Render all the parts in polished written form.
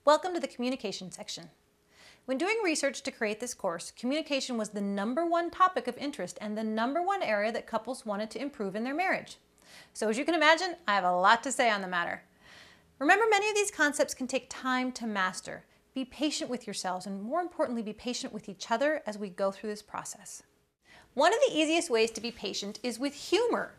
Welcome to the communication section. When doing research to create this course, communication was the #1 topic of interest and the #1 area that couples wanted to improve in their marriage. So as you can imagine, I have a lot to say on the matter. Remember, many of these concepts can take time to master. Be patient with yourselves and, more importantly, be patient with each other as we go through this process. One of the easiest ways to be patient is with humor.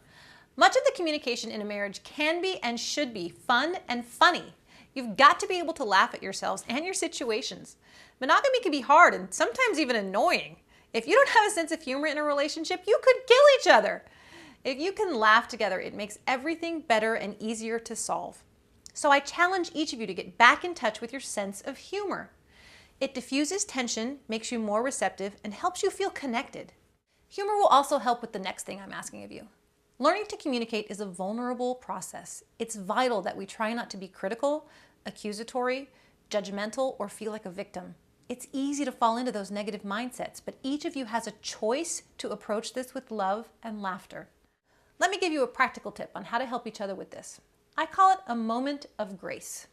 Much of the communication in a marriage can be and should be fun and funny. You've got to be able to laugh at yourselves and your situations. Monogamy can be hard and sometimes even annoying. If you don't have a sense of humor in a relationship, you could kill each other. If you can laugh together, it makes everything better and easier to solve. So I challenge each of you to get back in touch with your sense of humor. It diffuses tension, makes you more receptive, and helps you feel connected. Humor will also help with the next thing I'm asking of you. Learning to communicate is a vulnerable process. It's vital that we try not to be critical, accusatory, judgmental, or feel like a victim. It's easy to fall into those negative mindsets, but each of you has a choice to approach this with love and laughter. Let me give you a practical tip on how to help each other with this. I call it a moment of grace.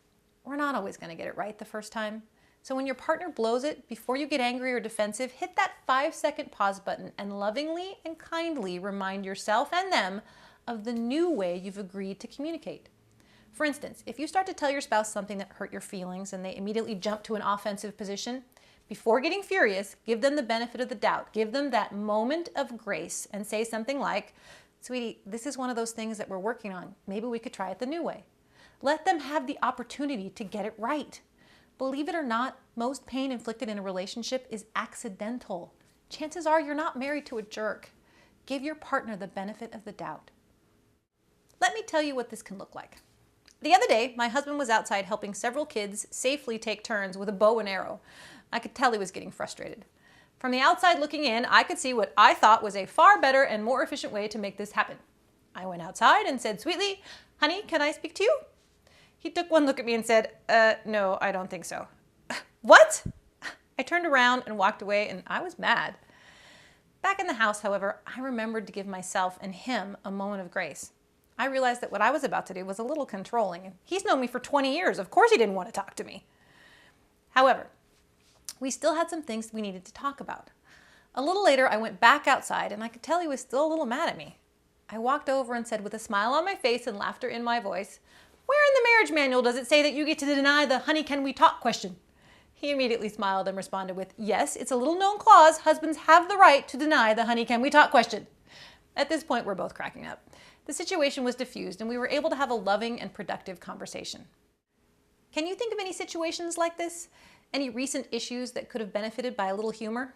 We're not always going to get it right the first time. So when your partner blows it, before you get angry or defensive, hit that 5-second pause button and lovingly and kindly remind yourself and them of the new way you've agreed to communicate. For instance, if you start to tell your spouse something that hurt your feelings and they immediately jump to an offensive position, before getting furious, give them the benefit of the doubt. Give them that moment of grace and say something like, "Sweetie, this is one of those things that we're working on. Maybe we could try it the new way." Let them have the opportunity to get it right. Believe it or not, most pain inflicted in a relationship is accidental. Chances are you're not married to a jerk. Give your partner the benefit of the doubt. Let me tell you what this can look like. The other day, my husband was outside helping several kids safely take turns with a bow and arrow. I could tell he was getting frustrated. From the outside looking in, I could see what I thought was a far better and more efficient way to make this happen. I went outside and said sweetly, "Honey, can I speak to you?" He took one look at me and said, "No, I don't think so." What? I turned around and walked away, and I was mad. Back in the house, however, I remembered to give myself and him a moment of grace. I realized that what I was about to do was a little controlling, and he's known me for 20 years. Of course he didn't want to talk to me. However, we still had some things we needed to talk about. A little later, I went back outside, and I could tell he was still a little mad at me. I walked over and said with a smile on my face and laughter in my voice, "Where in the marriage manual does it say that you get to deny the 'honey, can we talk' question?" He immediately smiled and responded with, "Yes, it's a little known clause. Husbands have the right to deny the 'honey, can we talk' question." At this point, we're both cracking up. The situation was diffused, and we were able to have a loving and productive conversation. Can you think of any situations like this? Any recent issues that could have benefited by a little humor?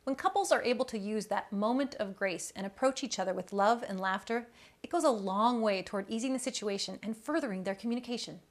When couples are able to use that moment of grace and approach each other with love and laughter, it goes a long way toward easing the situation and furthering their communication.